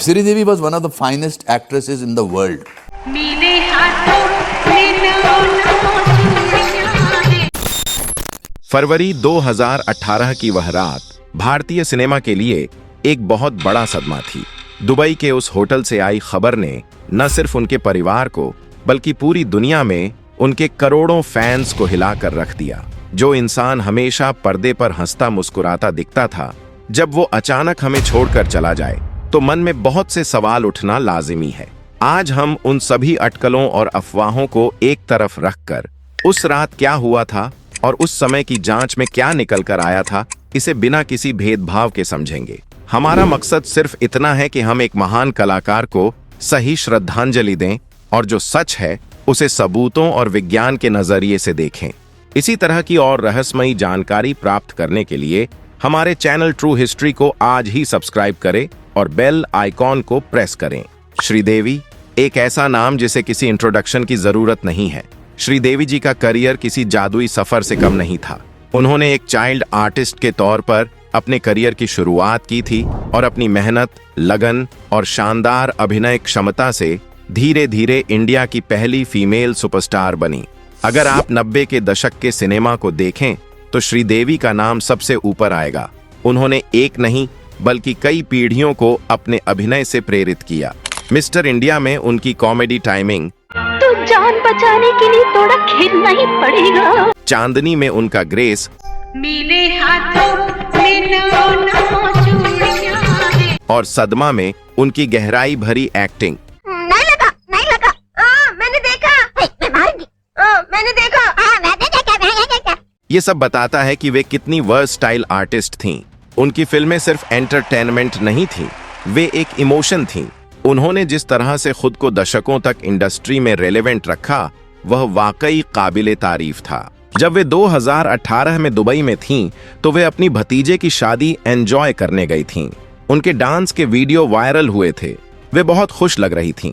Sridevi was one of the finest actresses in the world. फरवरी 2018 की वह रात भारतीय सिनेमा के लिए एक बहुत बड़ा सदमा थी। दुबई के उस होटल से आई खबर ने न सिर्फ उनके परिवार को बल्कि पूरी दुनिया में उनके करोड़ों फैंस को हिलाकर रख दिया। जो इंसान हमेशा पर्दे पर हंसता मुस्कुराता दिखता था, जब वो अचानक हमें छोड़कर चला जाए तो मन में बहुत से सवाल उठना लाजिमी है। आज हम उन सभी अटकलों और अफवाहों को एक तरफ रखकर उस रात क्या हुआ था और उस समय की जांच में क्या निकल कर आया था, इसे बिना किसी भेदभाव के समझेंगे। हमारा मकसद सिर्फ इतना है कि हम एक महान कलाकार को सही श्रद्धांजलि दें और जो सच है उसे सबूतों और विज्ञान के नजरिए से देखें। इसी तरह की और रहस्यमयी जानकारी प्राप्त करने के लिए हमारे चैनल ट्रू हिस्ट्री को आज ही सब्सक्राइब करें और बेल आइकॉन को प्रेस करें। श्रीदेवी एक ऐसा नाम जिसे किसी इंट्रोडक्शन की जरूरत नहीं है। श्रीदेवी जी का करियर किसी जादुई सफर से कम नहीं था। उन्होंने एक चाइल्ड आर्टिस्ट के तौर पर अपने करियर की शुरुआत की थी और अपनी मेहनत, लगन और शानदार अभिनय क्षमता से धीरे धीरे इंडिया की पहली फीमेल सुपरस्टार बनी। अगर आप 90 के दशक के सिनेमा को देखें तो श्रीदेवी का नाम सबसे ऊपर आएगा। उन्होंने एक नहीं बल्कि कई पीढ़ियों को अपने अभिनय से प्रेरित किया। मिस्टर इंडिया में उनकी कॉमेडी टाइमिंग, तो जान बचाने के लिए थोड़ा खेलना ही पड़ेगा। चांदनी में उनका ग्रेस, मिले हाथों में ना चूड़ियां, और सदमा में उनकी गहराई भरी एक्टिंग। नहीं लगा, मैंने देखा, मैं मारूंगी, मैंने देखा, मैंने देखा। ये सब बताता है कि वे कितनी वर्सटाइल आर्टिस्ट थीं। उनकी फिल्में सिर्फ एंटरटेनमेंट नहीं थीं, वे एक इमोशन थीं। उन्होंने जिस तरह से खुद को दशकों तक इंडस्ट्री में रेलेवेंट रखा, वह वाकई काबिले तारीफ था। जब वे 2018 में दुबई में थीं, तो वे अपनी भतीजे की शादी एंजॉय करने गई थीं। उनके डांस के वीडियो वायरल हुए थे। वे बहुत खुश लग रही थीं।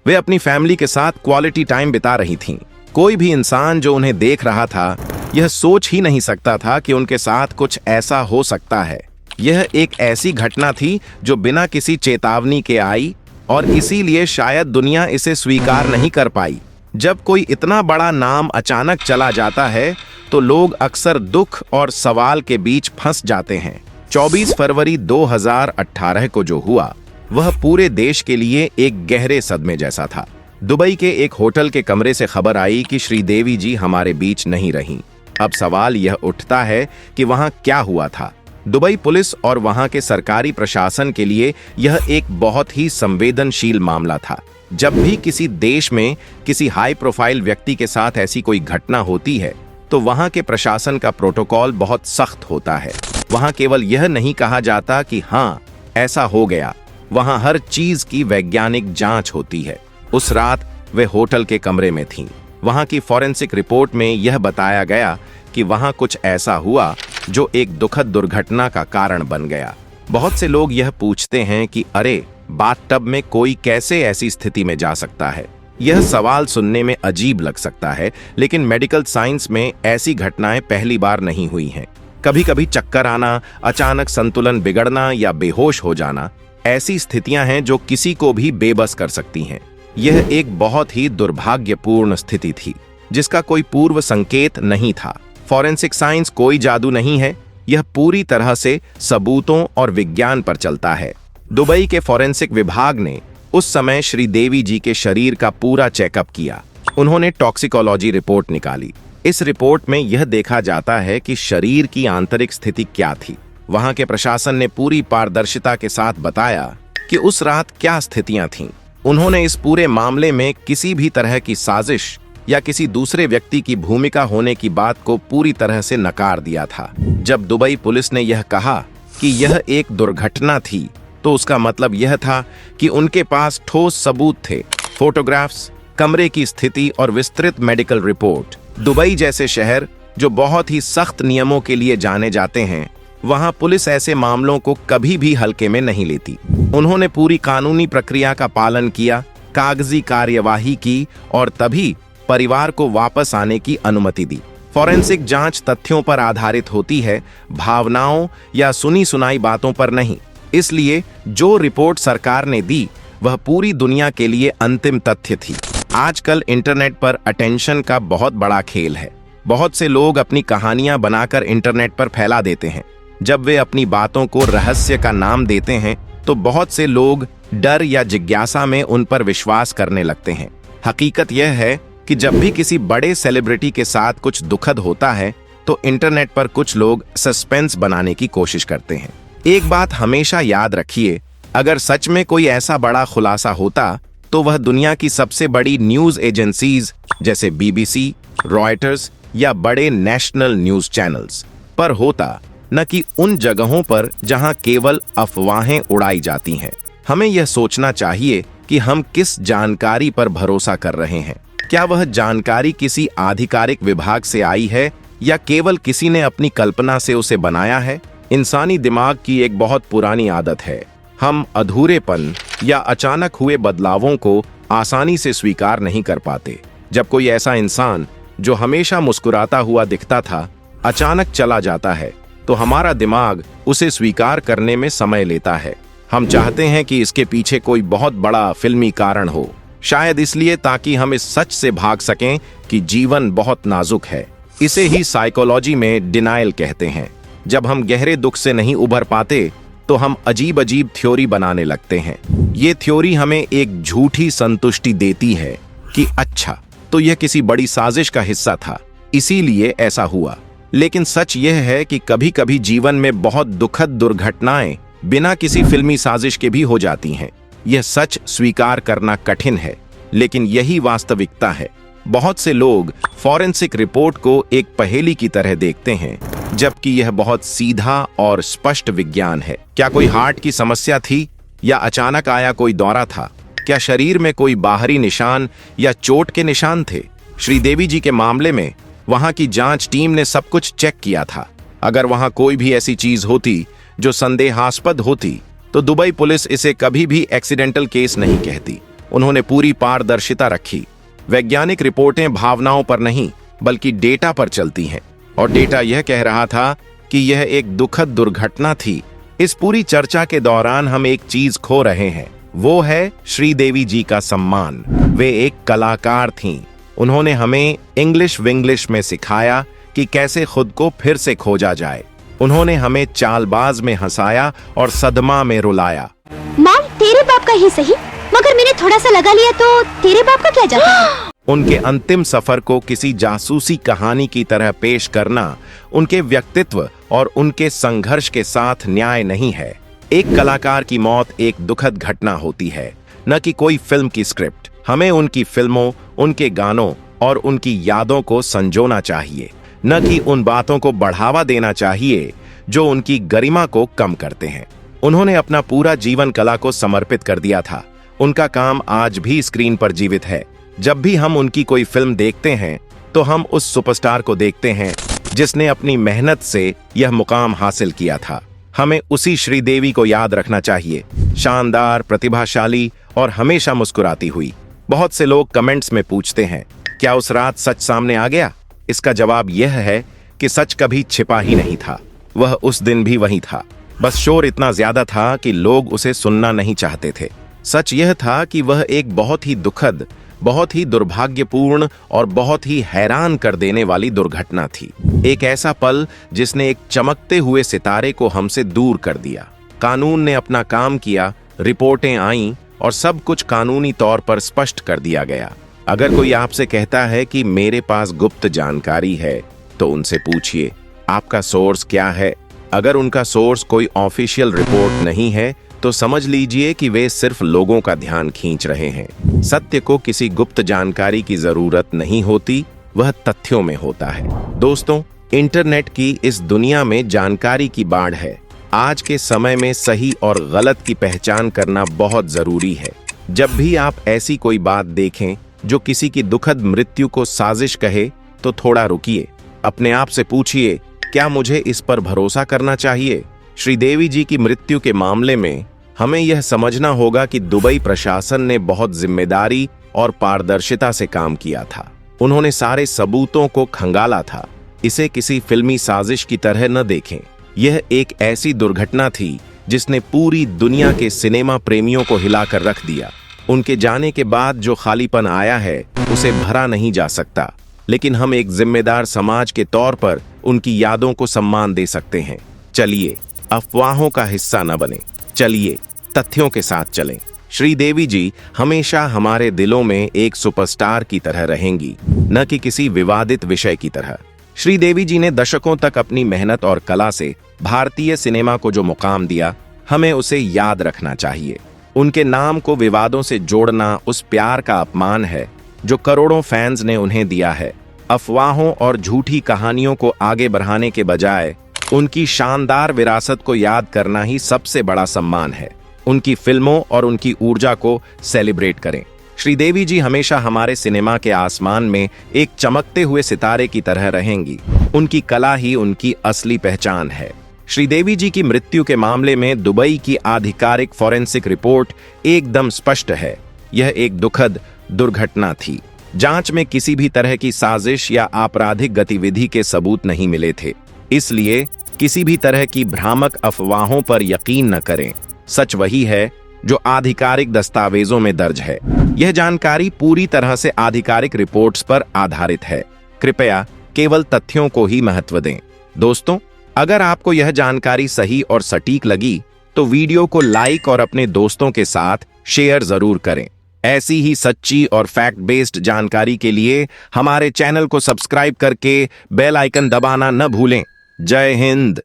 वे अपनी फैमिली के साथ क्वालिटी टाइम बिता रही थीं। कोई भी इंसान जो उन्हें देख रहा था, यह सोच ही नहीं सकता था कि उनके साथ कुछ ऐसा हो सकता है। यह एक ऐसी घटना थी जो बिना किसी चेतावनी के आई और इसीलिए शायद दुनिया इसे स्वीकार नहीं कर पाई। जब कोई इतना बड़ा नाम अचानक चला जाता है तो लोग अक्सर दुख और सवाल के बीच फंस जाते हैं। 24 फरवरी 2018 को जो हुआ वह पूरे देश के लिए एक गहरे सदमे जैसा था। दुबई के एक होटल के कमरे से खबर आई कि श्रीदेवी जी हमारे बीच नहीं रहीं। अब सवाल यह उठता है कि वहां क्या हुआ था। दुबई पुलिस और वहां के सरकारी प्रशासन के लिए यह एक बहुत ही संवेदनशील मामला था। जब भी किसी देश में किसी हाई प्रोफाइल व्यक्ति के साथ ऐसी कोई घटना होती है तो वहां के प्रशासन का प्रोटोकॉल बहुत सख्त होता है। वहां केवल यह नहीं कहा जाता कि हाँ ऐसा हो गया, वहां हर चीज की वैज्ञानिक जांच होती है। उस रात वे होटल के कमरे में थीं। वहां की फॉरेंसिक रिपोर्ट में यह बताया गया कि वहां कुछ ऐसा हुआ जो एक दुखद दुर्घटना का कारण बन गया। बहुत से लोग यह पूछते हैं कि अरे, बाथटब में कोई कैसे ऐसी स्थिति में जा सकता है। यह सवाल सुनने में अजीब लग सकता है, लेकिन मेडिकल साइंस में ऐसी घटनाएं पहली बार नहीं हुई हैं। कभी कभी चक्कर आना, अचानक संतुलन बिगड़ना या बेहोश हो जाना ऐसी स्थितियां हैं जो किसी को भी बेबस कर सकती हैं। यह एक बहुत ही दुर्भाग्यपूर्ण स्थिति थी जिसका कोई पूर्व संकेत नहीं था। फॉरेंसिक साइंस कोई जादू नहीं है, यह पूरी तरह से सबूतों और विज्ञान पर चलता है। दुबई के फॉरेंसिक विभाग ने उस समय श्रीदेवी जी के शरीर का पूरा चेकअप किया। उन्होंने टॉक्सिकोलॉजी रिपोर्ट निकाली। इस रिपोर्ट में यह देखा जाता है कि शरीर की आंतरिक स्थिति क्या थी। वहां के प्रशासन ने पूरी पारदर्शिता के साथ बताया कि उस रात क्या स्थितियां थीं। उन्होंने इस पूरे मामले में किसी भी तरह की साजिश या किसी दूसरे व्यक्ति की भूमिका होने की बात को पूरी तरह से नकार दिया था। जब दुबई पुलिस ने यह कहा कि यह एक दुर्घटना थी, तो उसका मतलब यह था कि उनके पास ठोस सबूत थे, फोटोग्राफ्स, कमरे की स्थिति और विस्तृत मेडिकल रिपोर्ट। दुबई जैसे शहर जो बहुत ही सख्त नियमों के लिए जाने जाते हैं, वहां पुलिस ऐसे मामलों को कभी भी हल्के में नहीं लेती। उन्होंने पूरी कानूनी प्रक्रिया का पालन किया, कागजी कार्यवाही की और तभी परिवार को वापस आने की अनुमति दी। फॉरेंसिक जांच तथ्यों पर आधारित होती है, भावनाओं या सुनी सुनाई बातों पर नहीं। इसलिए जो रिपोर्ट सरकार ने दी वह पूरी दुनिया के लिए अंतिम तथ्य थी। आजकल इंटरनेट पर अटेंशन का बहुत बड़ा खेल है। बहुत से लोग अपनी कहानियां बनाकर इंटरनेट पर फैला देते हैं। जब वे अपनी बातों को रहस्य का नाम देते हैं तो बहुत से लोग डर या जिज्ञासा में उन पर विश्वास करने लगते हैं। हकीकत यह है कि जब भी किसी बड़े सेलिब्रिटी के साथ कुछ दुखद होता है तो इंटरनेट पर कुछ लोग सस्पेंस बनाने की कोशिश करते हैं। एक बात हमेशा याद रखिए, अगर सच में कोई ऐसा बड़ा खुलासा होता तो वह दुनिया की सबसे बड़ी न्यूज एजेंसीज जैसे BBC, रॉयटर्स या बड़े नेशनल न्यूज चैनल्स पर होता, न कि उन जगहों पर जहां केवल अफवाहें उड़ाई जाती हैं। हमें यह सोचना चाहिए कि हम किस जानकारी पर भरोसा कर रहे हैं। क्या वह जानकारी किसी आधिकारिक विभाग से आई है या केवल किसी ने अपनी कल्पना से उसे बनाया है? इंसानी दिमाग की एक बहुत पुरानी आदत है, हम अधूरेपन या अचानक हुए बदलावों को आसानी से स्वीकार नहीं कर पाते। जब कोई ऐसा इंसान जो हमेशा मुस्कुराता हुआ दिखता था अचानक चला जाता है तो हमारा दिमाग उसे स्वीकार करने में समय लेता है। हम चाहते हैं कि इसके पीछे कोई बहुत बड़ा फिल्मी कारण हो, शायद इसलिए ताकि हम इस सच से भाग सकें कि जीवन बहुत नाजुक है। इसे ही साइकोलॉजी में डिनायल कहते हैं। जब हम गहरे दुख से नहीं उभर पाते तो हम अजीब अजीब थ्योरी बनाने लगते हैं। ये थ्योरी हमें एक झूठी संतुष्टि देती है कि अच्छा, तो यह किसी बड़ी साजिश का हिस्सा था, इसीलिए ऐसा हुआ। लेकिन सच यह है कि कभी कभी जीवन में बहुत दुखद दुर्घटनाएं बिना किसी फिल्मी साजिश के भी हो जाती हैं। यह सच स्वीकार करना कठिन है, लेकिन यही वास्तविकता है। बहुत से लोग फॉरेंसिक रिपोर्ट को एक पहेली की तरह देखते हैं, जबकि यह बहुत सीधा और स्पष्ट विज्ञान है। क्या कोई हार्ट की समस्या थी या अचानक आया कोई दौरा था? क्या शरीर में कोई बाहरी निशान या चोट के निशान थे? श्रीदेवी जी के मामले में वहां की जांच टीम ने सब कुछ चेक किया था। अगर वहां कोई भी ऐसी चीज होती जो संदेहास्पद होती तो दुबई पुलिस इसे कभी भी एक्सीडेंटल केस नहीं कहती। उन्होंने पूरी पारदर्शिता रखी। वैज्ञानिक रिपोर्टें भावनाओं पर नहीं बल्कि डेटा पर चलती हैं, और डेटा यह कह रहा था कि यह एक दुखद दुर्घटना थी। इस पूरी चर्चा के दौरान हम एक चीज खो रहे हैं, वो है श्रीदेवी जी का सम्मान। वे एक कलाकार थीं। उन्होंने हमें इंग्लिश विंग्लिश में सिखाया कि कैसे खुद को फिर से खोजा जाए। उन्होंने हमें चालबाज में हंसाया और सदमा में रुलाया। मॉम, तेरे बाप का ही सही, मगर मैंने थोड़ा सा लगा लिया तो तेरे बाप का क्या जाता है? उनके अंतिम सफर को किसी जासूसी कहानी की तरह पेश करना उनके व्यक्तित्व और उनके संघर्ष के साथ न्याय नहीं है। एक कलाकार की मौत एक दुखद घटना होती है, न कि कोई फिल्म की स्क्रिप्ट। हमें उनकी फिल्मों, उनके गानों और उनकी यादों को संजोना चाहिए, न कि उन बातों को बढ़ावा देना चाहिए जो उनकी गरिमा को कम करते हैं। उन्होंने अपना पूरा जीवन कला को समर्पित कर दिया था। उनका काम आज भी स्क्रीन पर जीवित है। जब भी हम उनकी कोई फिल्म देखते हैं तो हम उस सुपरस्टार को देखते हैं जिसने अपनी मेहनत से यह मुकाम हासिल किया था। हमें उसी श्रीदेवी को याद रखना चाहिए, शानदार, प्रतिभाशाली और हमेशा मुस्कुराती हुई। बहुत से लोग कमेंट्स में पूछते हैं, क्या उस रात सच सामने आ गया? इसका जवाब यह है कि सच कभी छिपा ही नहीं था। वह उस दिन भी वही था, बस शोर इतना ज्यादा था कि लोग उसे सुनना नहीं चाहते थे। सच यह था कि वह एक बहुत ही दुखद, बहुत ही दुर्भाग्यपूर्ण और बहुत ही हैरान कर देने वाली दुर्घटना थी। एक ऐसा पल जिसने एक चमकते हुए सितारे को हमसे दूर कर दिया। कानून ने अपना काम किया, रिपोर्टें आईं और सब कुछ कानूनी तौर पर स्पष्ट कर दिया गया। अगर कोई आपसे कहता है कि मेरे पास गुप्त जानकारी है तो उनसे पूछिए आपका सोर्स क्या है। अगर उनका सोर्स कोई ऑफिशियल रिपोर्ट नहीं है तो समझ लीजिए कि वे सिर्फ लोगों का ध्यान खींच रहे हैं। सत्य को किसी गुप्त जानकारी की जरूरत नहीं होती, वह तथ्यों में होता है। दोस्तों, इंटरनेट की इस दुनिया में जानकारी की बाढ़ है। आज के समय में सही और गलत की पहचान करना बहुत जरूरी है। जब भी आप ऐसी कोई बात देखें जो किसी की दुखद मृत्यु को साजिश कहे तो थोड़ा रुकिए। अपने आप से पूछिए, क्या मुझे इस पर भरोसा करना चाहिए? श्रीदेवी जी की मृत्यु के मामले में हमें यह समझना होगा कि दुबई प्रशासन ने बहुत जिम्मेदारी और पारदर्शिता से काम किया था। उन्होंने सारे सबूतों को खंगाला था इसे किसी फिल्मी साजिश की तरह न देखें। यह एक ऐसी दुर्घटना थी जिसने पूरी दुनिया के सिनेमा प्रेमियों को हिलाकर रख दिया। उनके जाने के बाद जो खालीपन आया है उसे भरा नहीं जा सकता, लेकिन हम एक जिम्मेदार समाज के तौर पर उनकी यादों को सम्मान दे सकते हैं। चलिए अफवाहों का हिस्सा न बने, चलिए तथ्यों के साथ चलें। श्रीदेवी जी हमेशा हमारे दिलों में एक सुपरस्टार की तरह रहेंगी, न कि किसी विवादित विषय की तरह। श्रीदेवी जी ने दशकों तक अपनी मेहनत और कला से भारतीय सिनेमा को जो मुकाम दिया, हमें उसे याद रखना चाहिए। उनके नाम को विवादों से जोड़ना उस प्यार का अपमान है जो करोड़ों फैंस ने उन्हें दिया है। अफवाहों और झूठी कहानियों को आगे बढ़ाने के बजाय उनकी शानदार विरासत को याद करना ही सबसे बड़ा सम्मान है। उनकी फिल्मों और उनकी ऊर्जा को सेलिब्रेट करें। श्रीदेवी जी हमेशा हमारे सिनेमा के आसमान में एक चमकते हुए सितारे की तरह रहेंगी। उनकी कला ही उनकी असली पहचान है। श्रीदेवी जी की मृत्यु के मामले में दुबई की आधिकारिक फॉरेंसिक रिपोर्ट एकदम स्पष्ट है। यह एक दुखद दुर्घटना थी। जांच में किसी भी तरह की साजिश या आपराधिक गतिविधि के सबूत नहीं मिले थे, इसलिए किसी भी तरह की भ्रामक अफवाहों पर यकीन न करें। सच वही है जो आधिकारिक दस्तावेजों में दर्ज है। यह जानकारी पूरी तरह से आधिकारिक रिपोर्ट्स पर आधारित है। कृपया केवल तथ्यों को ही महत्व दें। दोस्तों, अगर आपको यह जानकारी सही और सटीक लगी तो वीडियो को लाइक और अपने दोस्तों के साथ शेयर जरूर करें। ऐसी ही सच्ची और फैक्ट बेस्ड जानकारी के लिए हमारे चैनल को सब्सक्राइब करके बेल आइकन दबाना न भूलें। जय हिंद।